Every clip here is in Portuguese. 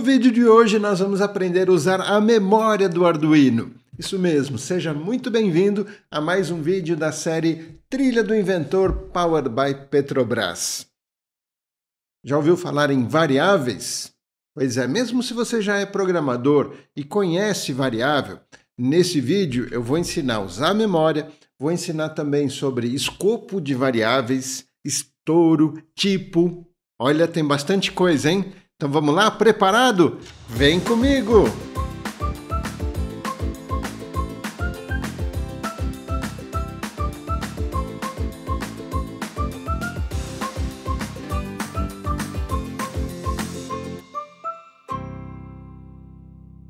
No vídeo de hoje nós vamos aprender a usar a memória do Arduino. Isso mesmo, seja muito bem-vindo a mais um vídeo da série Trilha do Inventor Powered by Petrobras. Já ouviu falar em variáveis? Pois é, mesmo se você já é programador e conhece variável, nesse vídeo eu vou ensinar a usar a memória, vou ensinar também sobre escopo de variáveis, estouro, tipo. Olha, tem bastante coisa, hein? Então vamos lá, preparado? Vem comigo!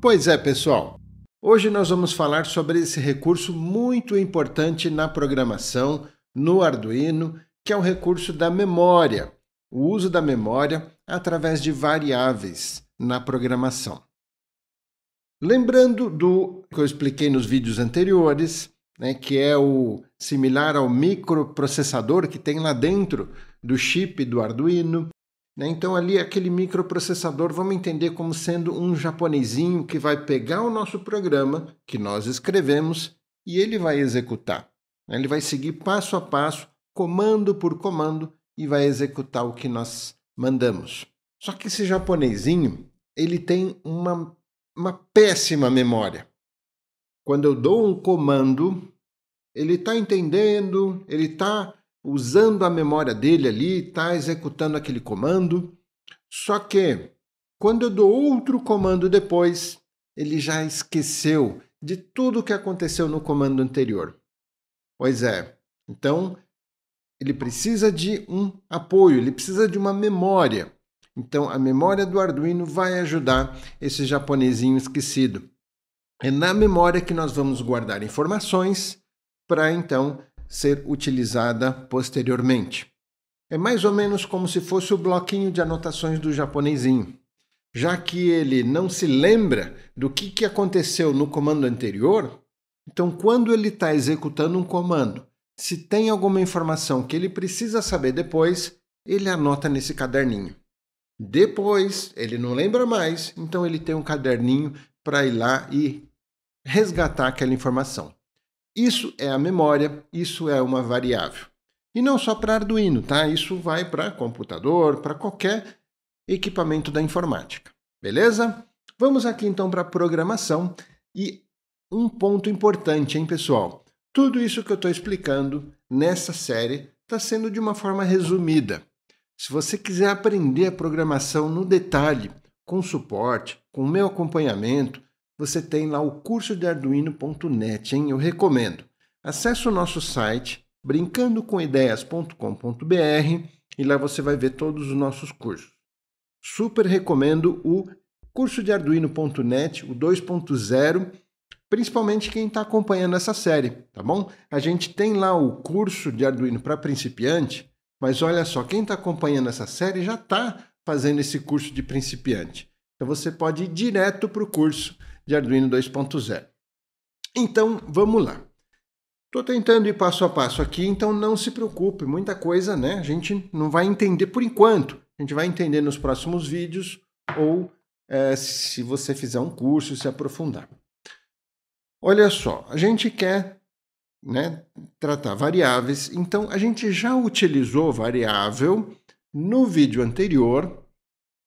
Pois é, pessoal. Hoje nós vamos falar sobre esse recurso muito importante na programação, no Arduino, que é o recurso da memória. O uso da memória através de variáveis na programação. Lembrando do que eu expliquei nos vídeos anteriores, né, que é o similar ao microprocessador que tem lá dentro do chip do Arduino. Então ali aquele microprocessador vamos entender como sendo um japonesinho que vai pegar o nosso programa que nós escrevemos e ele vai executar. Ele vai seguir passo a passo, comando por comando, e vai executar o que nós mandamos. Só que esse japonesinho, ele tem uma péssima memória. Quando eu dou um comando, ele está entendendo, ele está usando a memória dele ali, está executando aquele comando. Só que, quando eu dou outro comando depois, ele já esqueceu de tudo o que aconteceu no comando anterior. Pois é, então ele precisa de um apoio, ele precisa de uma memória. Então, a memória do Arduino vai ajudar esse japonesinho esquecido. É na memória que nós vamos guardar informações para, então, ser utilizada posteriormente. É mais ou menos como se fosse o bloquinho de anotações do japonesinho. Já que ele não se lembra do que aconteceu no comando anterior, então, quando ele está executando um comando, se tem alguma informação que ele precisa saber depois, ele anota nesse caderninho. Depois, ele não lembra mais, então ele tem um caderninho para ir lá e resgatar aquela informação. Isso é a memória, isso é uma variável. E não só para Arduino, tá? Isso vai para computador, para qualquer equipamento da informática. Beleza? Vamos aqui então para a programação e um ponto importante, hein, pessoal? Tudo isso que eu estou explicando nessa série está sendo de uma forma resumida. Se você quiser aprender a programação no detalhe, com suporte, com o meu acompanhamento, você tem lá o curso de arduino.net, hein? Eu recomendo. Acesse o nosso site brincandocomitdeias.com.br e lá você vai ver todos os nossos cursos. Super recomendo o curso de arduino.net, o 2.0, principalmente quem está acompanhando essa série, tá bom? A gente tem lá o curso de Arduino para principiante, mas olha só, quem está acompanhando essa série já está fazendo esse curso de principiante. Então você pode ir direto para o curso de Arduino 2.0. Então, vamos lá. Estou tentando ir passo a passo aqui, então não se preocupe, muita coisa, né? A gente não vai entender por enquanto. A gente vai entender nos próximos vídeos ou se você fizer um curso, se aprofundar. Olha só, a gente quer, né, tratar variáveis, então a gente já utilizou variável no vídeo anterior,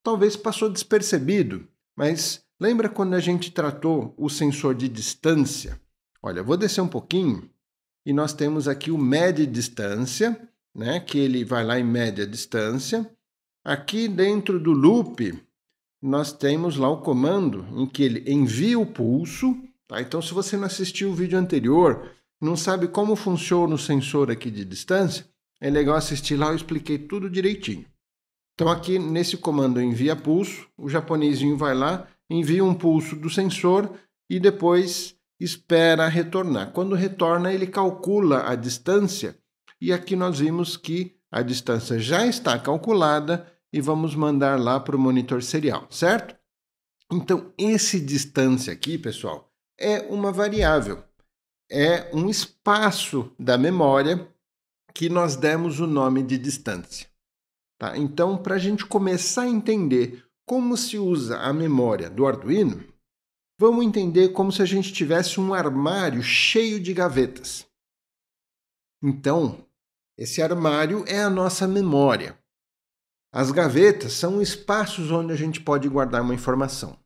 talvez passou despercebido, mas lembra quando a gente tratou o sensor de distância? Olha, vou descer um pouquinho e nós temos aqui o média distância, né, que ele vai lá em média distância. Aqui dentro do loop, nós temos lá o comando em que ele envia o pulso. Tá? Então, se você não assistiu o vídeo anterior, não sabe como funciona o sensor aqui de distância, é legal assistir lá, eu expliquei tudo direitinho. Então, aqui nesse comando envia pulso, o japonesinho vai lá, envia um pulso do sensor e depois espera retornar. Quando retorna, ele calcula a distância e aqui nós vimos que a distância já está calculada e vamos mandar lá para o monitor serial, certo? Então, esse distância aqui, pessoal, é uma variável. É um espaço da memória que nós demos o nome de distância. Tá? Então, para a gente começar a entender como se usa a memória do Arduino, vamos entender como se a gente tivesse um armário cheio de gavetas. Então, esse armário é a nossa memória. As gavetas são espaços onde a gente pode guardar uma informação.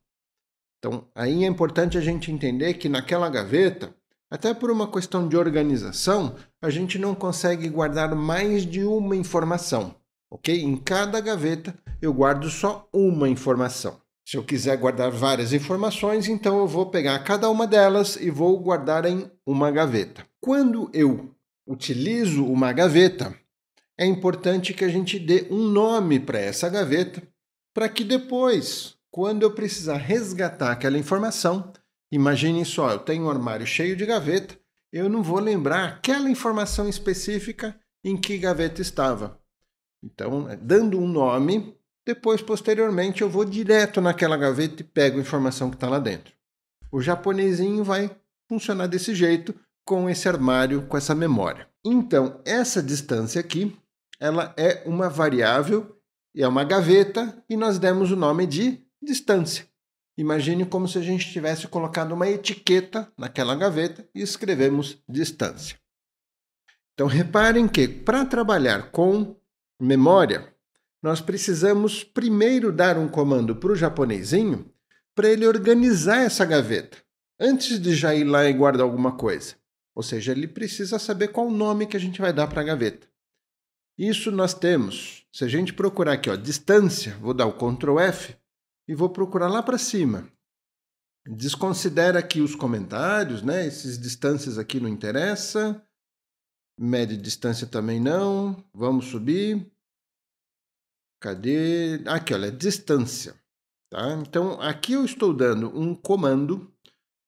Então, aí é importante a gente entender que naquela gaveta, até por uma questão de organização, a gente não consegue guardar mais de uma informação, ok? Em cada gaveta eu guardo só uma informação. Se eu quiser guardar várias informações, então eu vou pegar cada uma delas e vou guardar em uma gaveta. Quando eu utilizo uma gaveta, é importante que a gente dê um nome para essa gaveta, para que depois, quando eu precisar resgatar aquela informação, imagine só, eu tenho um armário cheio de gaveta, eu não vou lembrar aquela informação específica em que gaveta estava. Então, dando um nome, depois, posteriormente, eu vou direto naquela gaveta e pego a informação que está lá dentro. O japonesinho vai funcionar desse jeito, com esse armário, com essa memória. Então, essa distância aqui, ela é uma variável, é uma gaveta, e nós demos o nome de distância. Imagine como se a gente tivesse colocado uma etiqueta naquela gaveta e escrevemos distância. Então, reparem que, para trabalhar com memória, nós precisamos primeiro dar um comando para o japonesinho para ele organizar essa gaveta, antes de já ir lá e guardar alguma coisa. Ou seja, ele precisa saber qual o nome que a gente vai dar para a gaveta. Isso nós temos. Se a gente procurar aqui, ó, distância, vou dar o Ctrl F e vou procurar lá para cima. Desconsidera aqui os comentários, né? Esses distâncias aqui não interessa. Média e distância também não. Vamos subir. Cadê? Aqui, olha, distância. Tá? Então, aqui eu estou dando um comando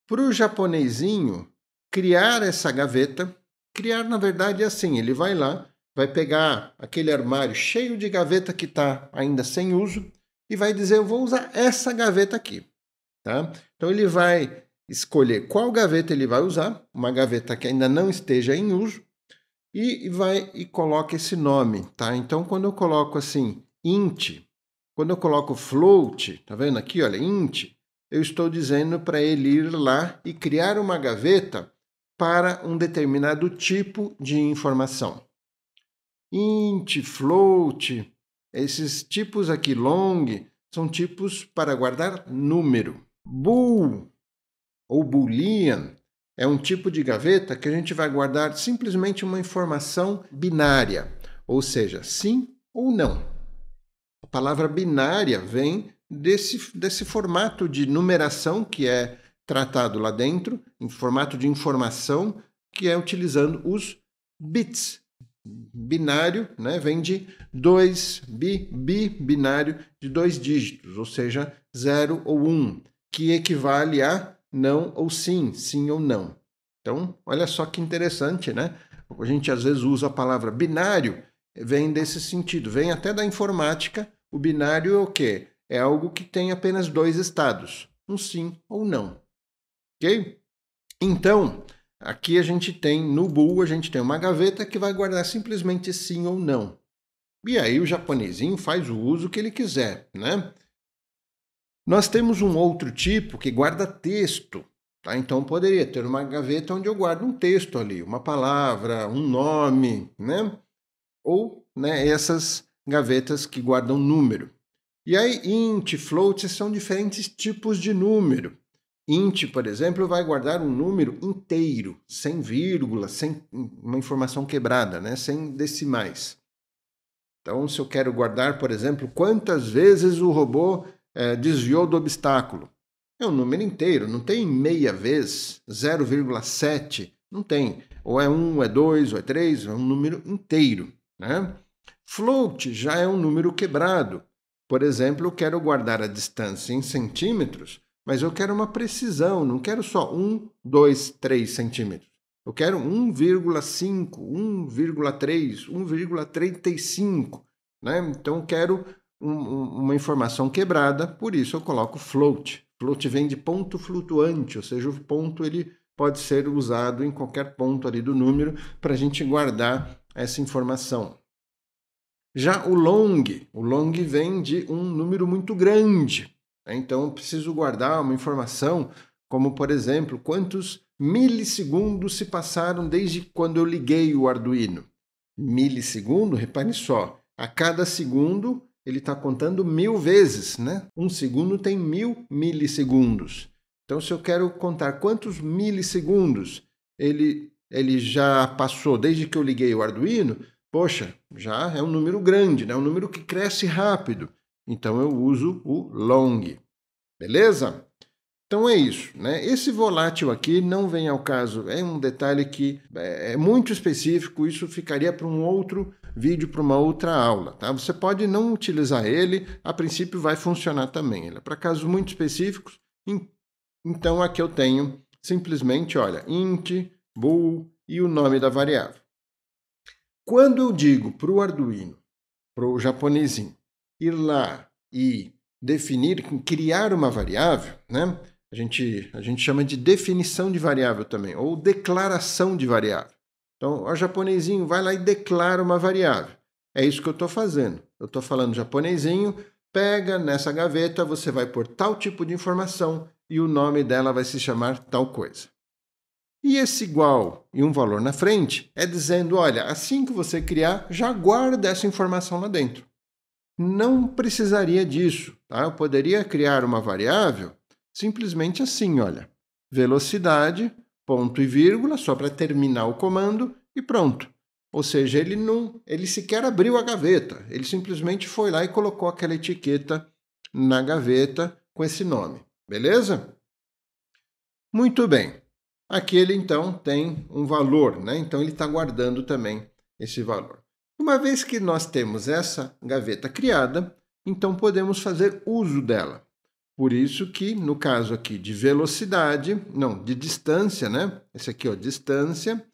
para o japonesinho criar essa gaveta. Criar, na verdade, é assim, ele vai lá, vai pegar aquele armário cheio de gaveta que está ainda sem uso e vai dizer, eu vou usar essa gaveta aqui. Tá? Então, ele vai escolher qual gaveta ele vai usar, uma gaveta que ainda não esteja em uso, e vai e coloca esse nome. Tá? Então, quando eu coloco assim, int, quando eu coloco float, tá vendo aqui, olha, int, eu estou dizendo para ele ir lá e criar uma gaveta para um determinado tipo de informação. Int, float, esses tipos aqui, long, são tipos para guardar número. Bool, ou boolean, é um tipo de gaveta que a gente vai guardar simplesmente uma informação binária, ou seja, sim ou não. A palavra binária vem desse formato de numeração que é tratado lá dentro, em formato de informação, que é utilizando os bits. Binário, né, vem de 2, binário de 2 dígitos, ou seja, 0 ou 1, que equivale a não ou sim, sim ou não. Então, olha só que interessante, né? A gente às vezes usa a palavra binário, vem desse sentido, vem até da informática. O binário é o quê? É algo que tem apenas 2 estados, um sim ou não. Ok? Então, aqui a gente tem, no bool, a gente tem uma gaveta que vai guardar simplesmente sim ou não. E aí o japonesinho faz o uso que ele quiser, né? Nós temos um outro tipo que guarda texto. Tá? Então, poderia ter uma gaveta onde eu guardo um texto ali, uma palavra, um nome, né? Ou, né, essas gavetas que guardam número. E aí, int, float são diferentes tipos de número. Int, por exemplo, vai guardar um número inteiro, sem vírgula, sem uma informação quebrada, né, sem decimais. Então, se eu quero guardar, por exemplo, quantas vezes o robô desviou do obstáculo, é um número inteiro, não tem meia vez, 0,7, não tem. Ou é 1, ou é 2, ou é 3, é um número inteiro. Né? Float já é um número quebrado. Por exemplo, eu quero guardar a distância em centímetros, mas eu quero uma precisão, não quero só 1, 2, 3 centímetros. Eu quero 1,5, 1,3, 1,35. Né? Então, eu quero uma informação quebrada, por isso eu coloco float. Float vem de ponto flutuante, ou seja, o ponto ele pode ser usado em qualquer ponto ali do número para a gente guardar essa informação. Já o long vem de um número muito grande. Então, eu preciso guardar uma informação, como, por exemplo, quantos milissegundos se passaram desde quando eu liguei o Arduino. Milissegundo, repare só, a cada segundo ele está contando 1000 vezes, né? Um segundo tem 1000 milissegundos. Então, se eu quero contar quantos milissegundos ele já passou desde que eu liguei o Arduino, poxa, já é um número grande, né? Um número que cresce rápido. Então, eu uso o long. Beleza? Então é isso, né? Esse volátil aqui não vem ao caso, é um detalhe que é muito específico, isso ficaria para um outro vídeo, para uma outra aula, tá? Você pode não utilizar ele, a princípio vai funcionar também. Ele é para casos muito específicos, então aqui eu tenho simplesmente, olha, int, bool e o nome da variável. Quando eu digo para o Arduino, para o japonesinho, ir lá e definir, criar uma variável, né? A gente chama de definição de variável também, ou declaração de variável. Então, o japonesinho vai lá e declara uma variável. É isso que eu estou fazendo. Eu estou falando japonesinho, pega nessa gaveta, você vai pôr tal tipo de informação e o nome dela vai se chamar tal coisa. E esse igual e um valor na frente é dizendo, olha, assim que você criar, já guarda essa informação lá dentro. Não precisaria disso, tá? Eu poderia criar uma variável simplesmente assim, olha, velocidade, ponto e vírgula, só para terminar o comando e pronto. Ou seja, ele sequer abriu a gaveta, ele simplesmente foi lá e colocou aquela etiqueta na gaveta com esse nome, beleza? Muito bem. Aqui ele então tem um valor, né? Então ele está guardando também esse valor. Uma vez que nós temos essa gaveta criada, então podemos fazer uso dela. Por isso que, no caso aqui de velocidade, não, de distância, né? Esse aqui, ó, distância.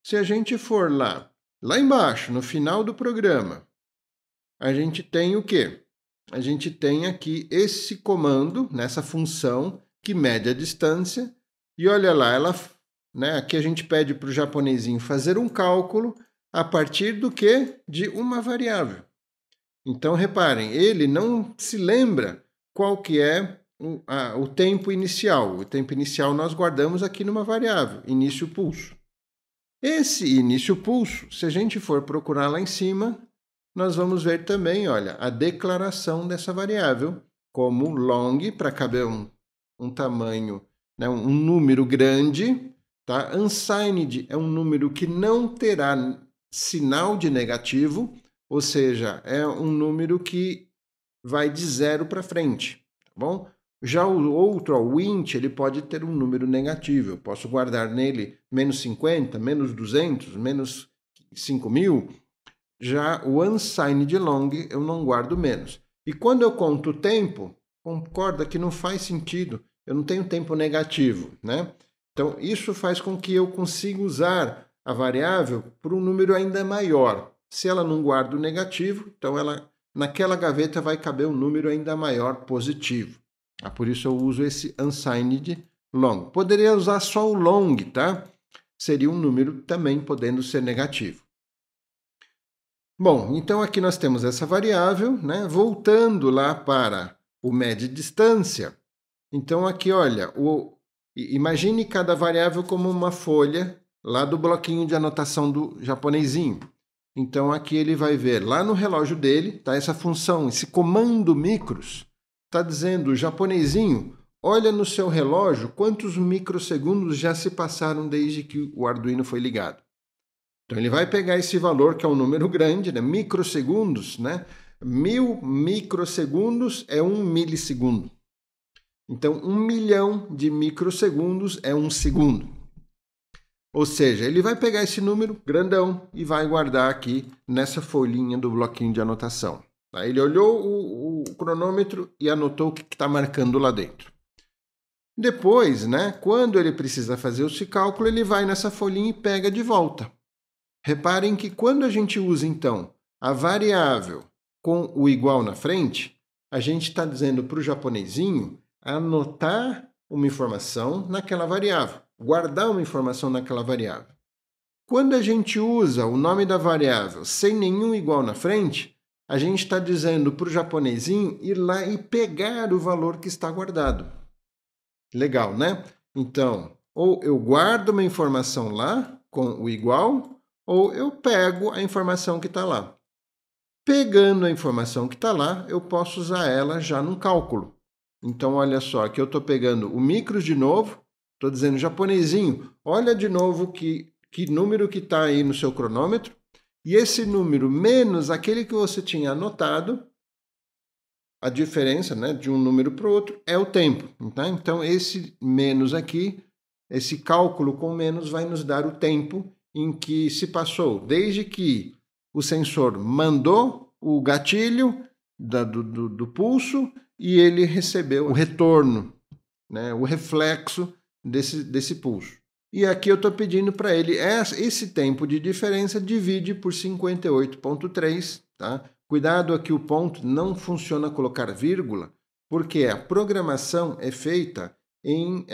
Se a gente for lá embaixo, no final do programa, a gente tem o quê? A gente tem aqui esse comando, nessa função, que mede a distância. E olha lá, né, aqui a gente pede para o japonesinho fazer um cálculo a partir do quê? De uma variável. Então, reparem, ele não se lembra qual que é o tempo inicial. O tempo inicial nós guardamos aqui numa variável, início pulso. Esse início pulso, se a gente for procurar lá em cima, nós vamos ver também, olha, a declaração dessa variável, como long, para caber um tamanho, né, um número grande, tá? Unsigned é um número que não terá sinal de negativo, ou seja, é um número que vai de 0 para frente, tá bom? Já o outro, o int, ele pode ter um número negativo. Eu posso guardar nele menos 50, menos 200, menos 5.000. Já o unsigned long, eu não guardo menos. E quando eu conto o tempo, concorda que não faz sentido. Eu não tenho tempo negativo, né? Então, isso faz com que eu consiga usar a variável por um número ainda maior. Se ela não guarda o negativo, então naquela gaveta vai caber um número ainda maior positivo. Por isso eu uso esse unsigned long. Poderia usar só o long, tá? Seria um número também podendo ser negativo. Bom, então aqui nós temos essa variável, né? Voltando lá para o mede distância. Então aqui, olha, imagine cada variável como uma folha lá do bloquinho de anotação do japonesinho. Então aqui ele vai ver lá no relógio dele, tá? Essa função, esse comando micros, está dizendo, japonesinho, olha no seu relógio quantos microsegundos já se passaram desde que o Arduino foi ligado. Então ele vai pegar esse valor, que é um número grande, né? Microsegundos, né? 1000 microsegundos é 1 milissegundo. Então, 1 milhão de microsegundos é 1 segundo. Ou seja, ele vai pegar esse número grandão e vai guardar aqui nessa folhinha do bloquinho de anotação. Ele olhou o cronômetro e anotou o que está marcando lá dentro. Depois, né, quando ele precisa fazer esse cálculo, ele vai nessa folhinha e pega de volta. Reparem que quando a gente usa, então, a variável com o igual na frente, a gente está dizendo para o japonesinho anotar uma informação naquela variável, guardar uma informação naquela variável. Quando a gente usa o nome da variável sem nenhum igual na frente, a gente está dizendo para o japonesinho ir lá e pegar o valor que está guardado. Legal, né? Então, ou eu guardo uma informação lá com o igual, ou eu pego a informação que está lá. Pegando a informação que está lá, eu posso usar ela já num cálculo. Então, olha só, aqui eu estou pegando o micros de novo, estou dizendo, japonesinho, olha de novo que número que está aí no seu cronômetro, e esse número menos aquele que você tinha anotado, a diferença, né, de um número para o outro é o tempo. Tá? Então, esse menos aqui, esse cálculo com menos vai nos dar o tempo em que se passou, desde que o sensor mandou o gatilho do pulso e ele recebeu o retorno, né, o reflexo desse pulso. E aqui eu estou pedindo para ele, esse tempo de diferença divide por 58,3, tá? Cuidado aqui, o ponto não funciona colocar vírgula, porque a programação é feita em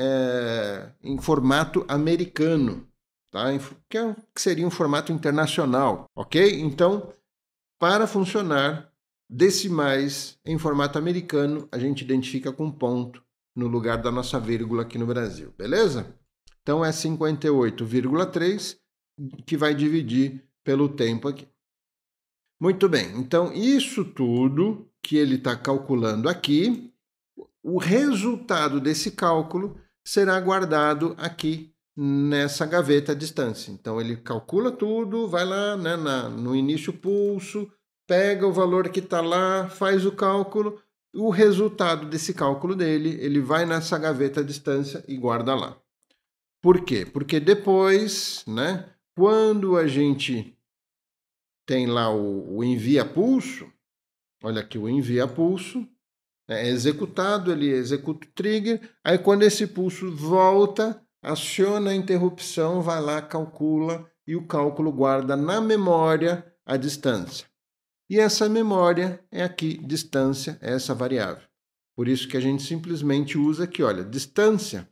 formato americano, tá? Que seria um formato internacional, ok? Então, para funcionar, decimais em formato americano, a gente identifica com ponto no lugar da nossa vírgula aqui no Brasil, beleza? Então, é 58,3 que vai dividir pelo tempo aqui. Muito bem, então isso tudo que ele está calculando aqui, o resultado desse cálculo será guardado aqui nessa gaveta à distância. Então ele calcula tudo, vai lá, né, no início pulso, pega o valor que está lá, faz o cálculo, o resultado desse cálculo dele, ele vai nessa gaveta à distância e guarda lá. Por quê? Porque depois, né, quando a gente tem lá o envia pulso, olha aqui o envia pulso, é executado, ele executa o trigger, aí quando esse pulso volta, aciona a interrupção, vai lá, calcula e o cálculo guarda na memória a distância. E essa memória é aqui, distância, é essa variável. Por isso que a gente simplesmente usa aqui, olha, distância.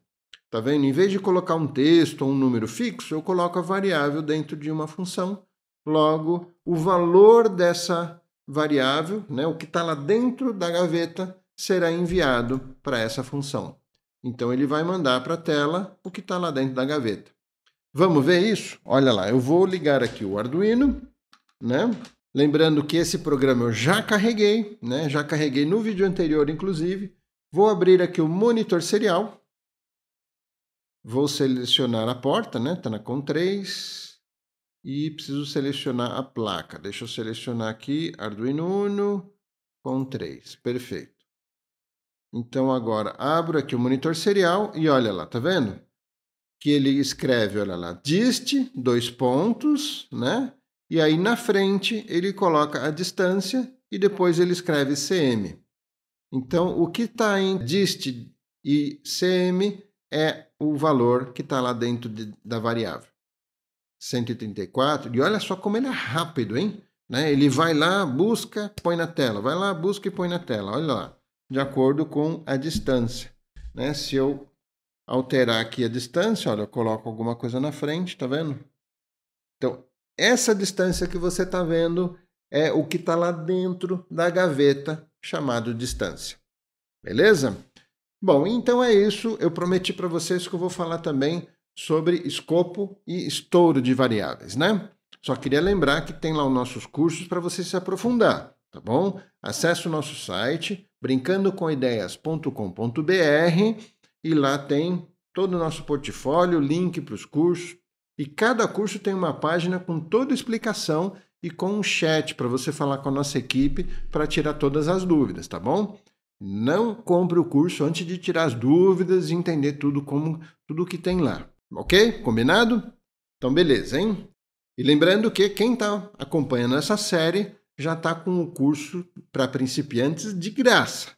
Tá vendo? Em vez de colocar um texto ou um número fixo, eu coloco a variável dentro de uma função. Logo, o valor dessa variável, né, o que está lá dentro da gaveta, será enviado para essa função. Então, ele vai mandar para a tela o que está lá dentro da gaveta. Vamos ver isso? Olha lá, eu vou ligar aqui o Arduino, né? Lembrando que esse programa eu já carreguei, né? Já carreguei no vídeo anterior, inclusive. Vou abrir aqui o monitor serial. Vou selecionar a porta, né? Está na COM3. E preciso selecionar a placa. Deixa eu selecionar aqui, Arduino Uno, COM3. Perfeito. Então, agora, abro aqui o monitor serial e olha lá, tá vendo? Que ele escreve, olha lá, dist, 2 pontos, né? E aí, na frente, ele coloca a distância e depois ele escreve CM. Então, o que está em dist e CM é o valor que está lá dentro da variável. 134, e olha só como ele é rápido, hein? Né? Ele vai lá, busca, põe na tela, vai lá, busca e põe na tela, olha lá, de acordo com a distância. Né? Se eu alterar aqui a distância, olha, eu coloco alguma coisa na frente, tá vendo? Então, essa distância que você está vendo é o que está lá dentro da gaveta, chamado distância. Beleza? Bom, então é isso. Eu prometi para vocês que eu vou falar também sobre escopo e estouro de variáveis, né? Só queria lembrar que tem lá os nossos cursos para você se aprofundar, tá bom? Acesse o nosso site, brincandocomiteias.com.br, e lá tem todo o nosso portfólio, link para os cursos, e cada curso tem uma página com toda a explicação e com um chat para você falar com a nossa equipe para tirar todas as dúvidas, tá bom? Não compre o curso antes de tirar as dúvidas e entender tudo que tem lá. Ok? Combinado? Então, beleza, hein? E lembrando que quem está acompanhando essa série já está com o curso para principiantes de graça.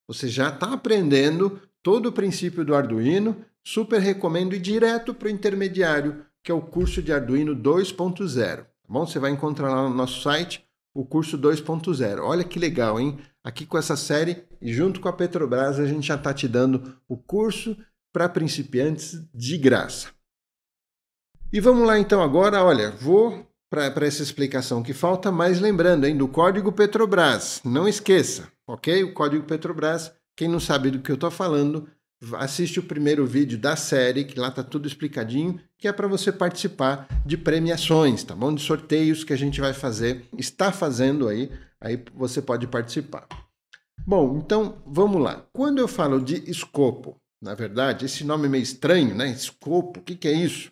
Você já está aprendendo todo o princípio do Arduino. Super recomendo ir direto para o intermediário, que é o curso de Arduino 2.0. Tá bom? Você vai encontrar lá no nosso site o curso 2.0. Olha que legal, hein? Aqui com essa série, e junto com a Petrobras, a gente já está te dando o curso para principiantes de graça. E vamos lá então agora, olha, vou para essa explicação que falta, mas lembrando, hein, do Código Petrobras, não esqueça, ok? O Código Petrobras, quem não sabe do que eu estou falando, assiste o primeiro vídeo da série, que lá está tudo explicadinho, que é para você participar de premiações, tá bom? De sorteios que a gente vai fazer, está fazendo aí você pode participar. Bom, então vamos lá. Quando eu falo de escopo, na verdade, esse nome é meio estranho, né? Escopo, o que é isso?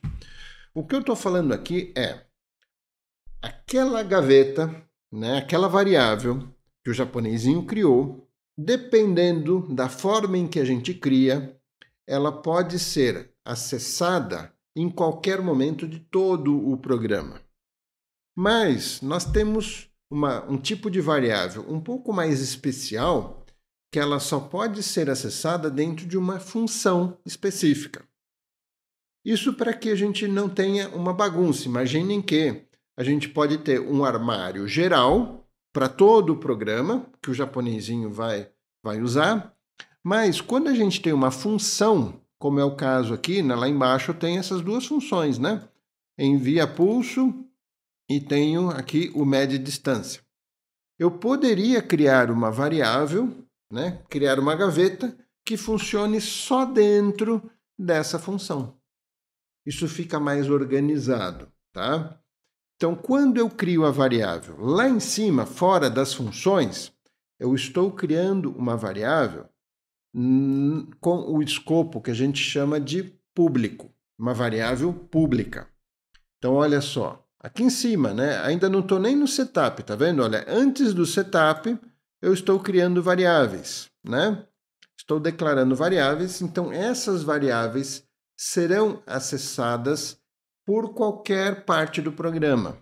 O que eu estou falando aqui é aquela gaveta, né? Aquela variável que o japonesinho criou, dependendo da forma em que a gente cria, ela pode ser acessada em qualquer momento de todo o programa. Mas nós temos um tipo de variável um pouco mais especial que ela só pode ser acessada dentro de uma função específica. Isso para que a gente não tenha uma bagunça. Imaginem que a gente pode ter um armário geral para todo o programa, que o japonesinho vai usar, mas quando a gente tem uma função, como é o caso aqui, lá embaixo tem essas duas funções, né? Envia pulso e tenho aqui o média distância. Eu poderia criar uma variável, né? Criar uma gaveta que funcione só dentro dessa função. Isso fica mais organizado, tá? Então, quando eu crio a variável lá em cima, fora das funções, eu estou criando uma variável com o escopo que a gente chama de público, uma variável pública. Então, olha só, aqui em cima, né? Ainda não estou nem no setup, tá vendo? Olha, antes do setup, eu estou criando variáveis, né? Estou declarando variáveis, então essas variáveis serão acessadas por qualquer parte do programa.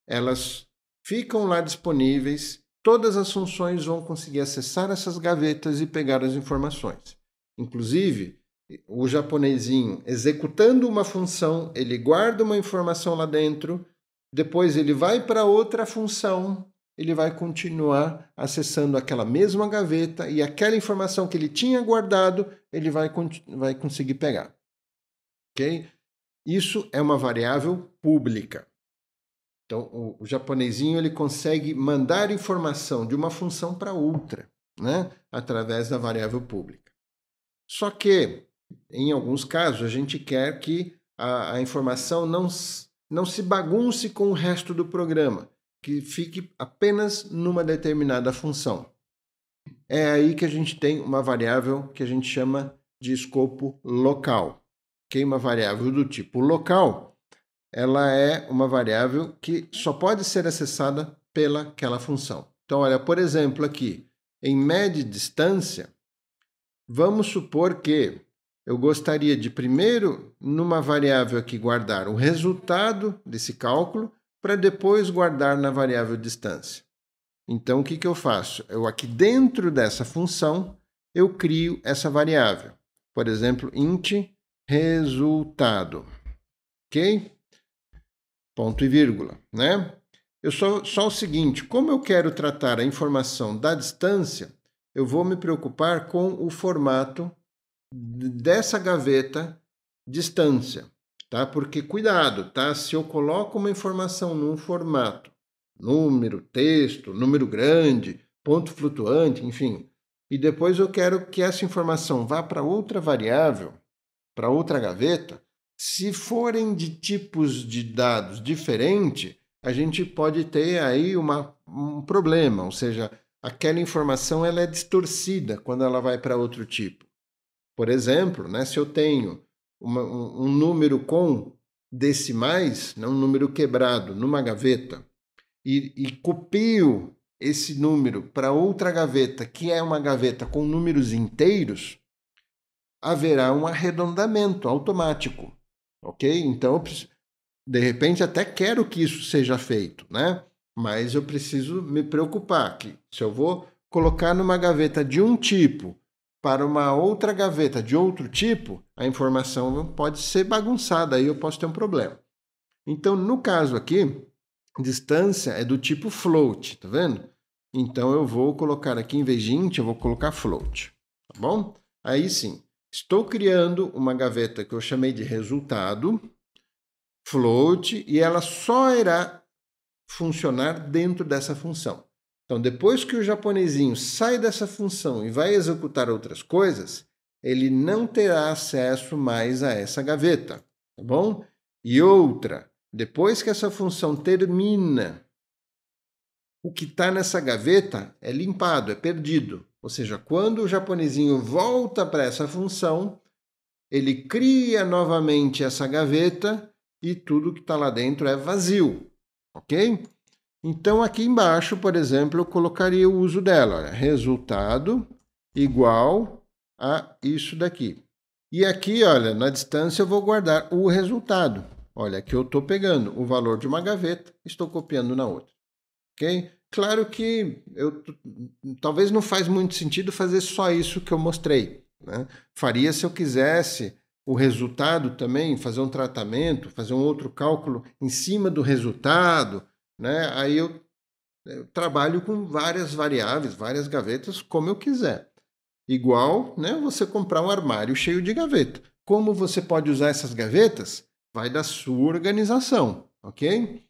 Elas ficam lá disponíveis, todas as funções vão conseguir acessar essas gavetas e pegar as informações. Inclusive, o japonesinho executando uma função, ele guarda uma informação lá dentro, depois ele vai para outra função, ele vai continuar acessando aquela mesma gaveta e aquela informação que ele tinha guardado, ele vai conseguir pegar. Ok? Isso é uma variável pública. Então, o japonesinho ele consegue mandar informação de uma função para outra, né? Através da variável pública. Só que, em alguns casos, a gente quer que a informação não se bagunce com o resto do programa, que fique apenas numa determinada função. É aí que a gente tem uma variável que a gente chama de escopo local. Que é uma variável do tipo local, ela é uma variável que só pode ser acessada pelaquela função. Então, olha, por exemplo, aqui, em média distância, vamos supor que eu gostaria de primeiro, numa variável aqui, guardar o resultado desse cálculo, para depois guardar na variável distância. Então, o que eu faço? Eu aqui dentro dessa função, eu crio essa variável. Por exemplo, int resultado. Ok? Ponto e vírgula, né? Só o seguinte, como eu quero tratar a informação da distância, eu vou me preocupar com o formato dessa gaveta distância, tá? Porque cuidado, tá? Se eu coloco uma informação num formato número, texto, número grande, ponto flutuante, enfim, e depois eu quero que essa informação vá para outra variável, para outra gaveta, se forem de tipos de dados diferentes, a gente pode ter aí um problema, ou seja, aquela informação ela é distorcida quando ela vai para outro tipo. Por exemplo, né, se eu tenho um número com decimais, um número quebrado numa gaveta, e copio esse número para outra gaveta, que é uma gaveta com números inteiros, haverá um arredondamento automático, ok? Então, de repente, até quero que isso seja feito, né? Mas eu preciso me preocupar que se eu vou colocar numa gaveta de um tipo para uma outra gaveta de outro tipo, a informação pode ser bagunçada, aí eu posso ter um problema. Então, no caso aqui, distância é do tipo float, tá vendo? Então, eu vou colocar aqui, em vez de int, eu vou colocar float, tá bom? Aí sim, estou criando uma gaveta que eu chamei de resultado, float e ela só irá funcionar dentro dessa função. Então, depois que o japonesinho sai dessa função e vai executar outras coisas, ele não terá acesso mais a essa gaveta, tá bom? E outra, depois que essa função termina, o que está nessa gaveta é limpado, é perdido. Ou seja, quando o japonesinho volta para essa função, ele cria novamente essa gaveta e tudo que está lá dentro é vazio, ok? Então, aqui embaixo, por exemplo, eu colocaria o uso dela. Olha, resultado igual a isso daqui. E aqui, olha, na distância eu vou guardar o resultado. Olha, aqui eu estou pegando o valor de uma gaveta, estou copiando na outra. Ok? Claro que talvez não faz muito sentido fazer só isso que eu mostrei, né? Faria se eu quisesse o resultado também, fazer um tratamento, fazer um outro cálculo em cima do resultado, né? Aí eu trabalho com várias variáveis, várias gavetas, como eu quiser. Igual, né, você comprar um armário cheio de gaveta. Como você pode usar essas gavetas? Vai da sua organização, ok?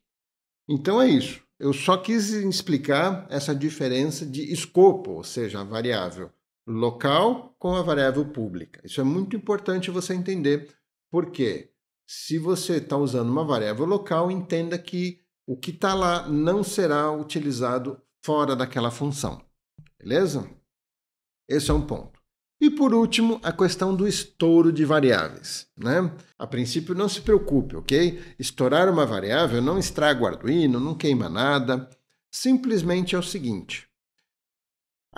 Então é isso. Eu só quis explicar essa diferença de escopo, ou seja, a variável local com a variável pública. Isso é muito importante você entender, porque se você está usando uma variável local, entenda que o que está lá não será utilizado fora daquela função. Beleza? Esse é um ponto. E por último, a questão do estouro de variáveis, né? A princípio, não se preocupe, ok? Estourar uma variável não estraga o Arduino, não queima nada. Simplesmente é o seguinte.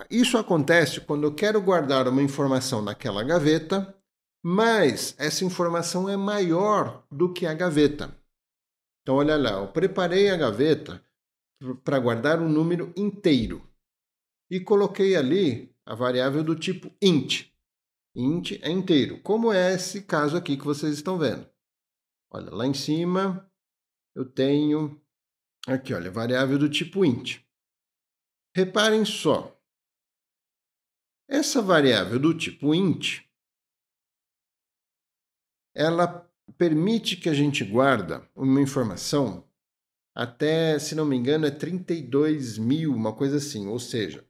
Isso acontece quando eu quero guardar uma informação naquela gaveta, mas essa informação é maior do que a gaveta. Então, olha lá, eu preparei a gaveta para guardar um número inteiro e coloquei ali a variável do tipo int. Int é inteiro, como é esse caso aqui que vocês estão vendo. Olha, lá em cima eu tenho aqui, olha, variável do tipo int. Reparem só, essa variável do tipo int, ela permite que a gente guarda uma informação até, se não me engano, é 32.000, uma coisa assim, ou seja,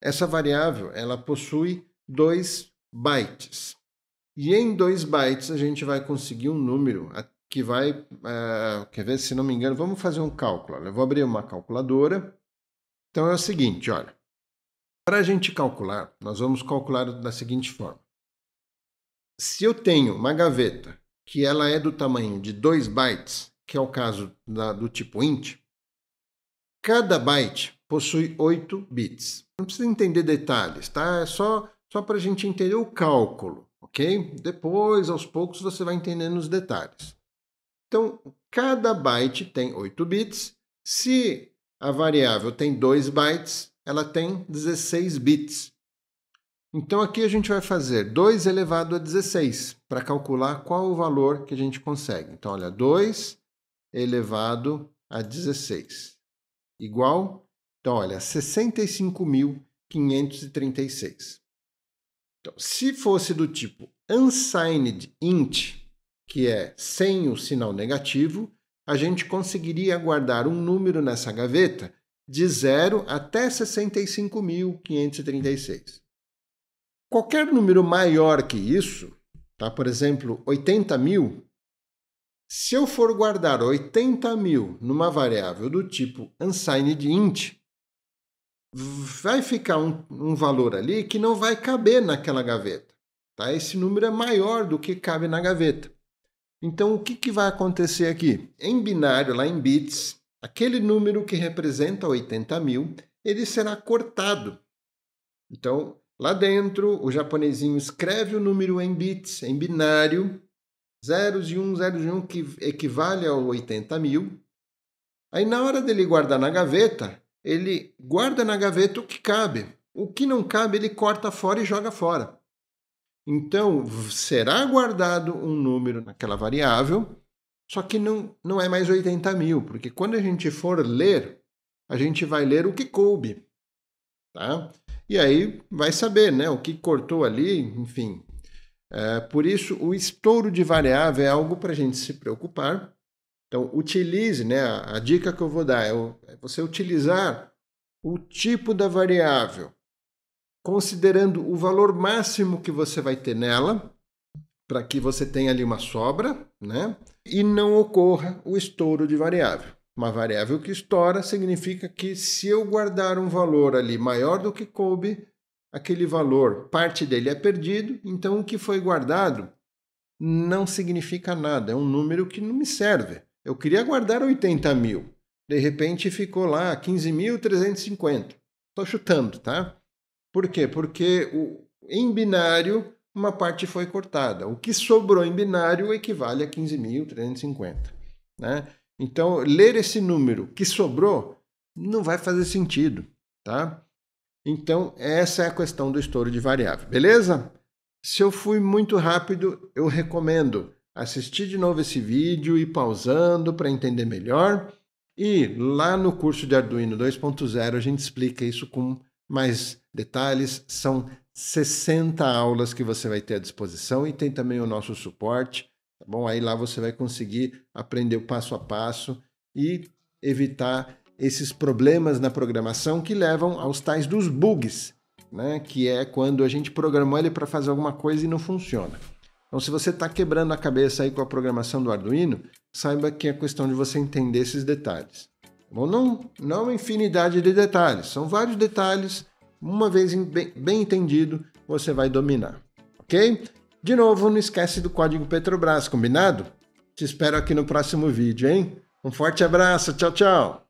essa variável ela possui 2 bytes. E em 2 bytes a gente vai conseguir um número que vai, quer ver, se não me engano, vamos fazer um cálculo. Eu vou abrir uma calculadora. Então é o seguinte, olha, para a gente calcular, nós vamos calcular da seguinte forma. Se eu tenho uma gaveta que ela é do tamanho de 2 bytes, que é o caso do tipo int, cada byte possui 8 bits. Não precisa entender detalhes, tá? É só para a gente entender o cálculo, ok? Depois, aos poucos, você vai entendendo os detalhes. Então, cada byte tem 8 bits. Se a variável tem 2 bytes, ela tem 16 bits. Então, aqui a gente vai fazer 2 elevado a 16 para calcular qual o valor que a gente consegue. Então, olha, 2 elevado a 16 igual, então, olha, 65.536. Então, se fosse do tipo unsigned int, que é sem o sinal negativo, a gente conseguiria guardar um número nessa gaveta de 0 até 65.536. Qualquer número maior que isso, tá? Por exemplo, 80.000, se eu for guardar 80.000 numa variável do tipo unsigned int, vai ficar um valor ali que não vai caber naquela gaveta. Tá? Esse número é maior do que cabe na gaveta. Então, o que vai acontecer aqui? Em binário, lá em bits, aquele número que representa 80.000, ele será cortado. Então, lá dentro, o japonesinho escreve o número em bits, em binário, zeros e um, que equivale a 80.000. Aí, na hora dele guardar na gaveta, ele guarda na gaveta o que cabe. O que não cabe, ele corta fora e joga fora. Então, será guardado um número naquela variável, só que não é mais 80.000, porque quando a gente for ler, a gente vai ler o que coube. Tá? E aí vai saber, né, o que cortou ali, enfim. Por isso, o estouro de variável é algo para a gente se preocupar. Então, utilize, né? A dica que eu vou dar é você utilizar o tipo da variável, considerando o valor máximo que você vai ter nela, para que você tenha ali uma sobra, né? E não ocorra o estouro de variável. Uma variável que estoura significa que se eu guardar um valor ali maior do que coube, aquele valor, parte dele é perdido, então o que foi guardado não significa nada, é um número que não me serve. Eu queria guardar 80 mil, de repente ficou lá 15.350. Estou chutando, tá? Por quê? Porque em binário uma parte foi cortada. O que sobrou em binário equivale a 15.350, né? Então, ler esse número que sobrou não vai fazer sentido, tá? Então, essa é a questão do estouro de variável, beleza? Se eu fui muito rápido, eu recomendo assistir de novo esse vídeo e ir pausando para entender melhor. E lá no curso de Arduino 2.0 a gente explica isso com mais detalhes. São 60 aulas que você vai ter à disposição e tem também o nosso suporte, tá bom? Aí lá você vai conseguir aprender o passo a passo e evitar esses problemas na programação que levam aos tais dos bugs, né? Que é quando a gente programou ele para fazer alguma coisa e não funciona. Então, se você está quebrando a cabeça aí com a programação do Arduino, saiba que é questão de você entender esses detalhes. Bom, não uma infinidade de detalhes, são vários detalhes. Uma vez bem entendido, você vai dominar, ok? De novo, não esquece do código Petrobras, combinado? Te espero aqui no próximo vídeo, hein? Um forte abraço, tchau, tchau!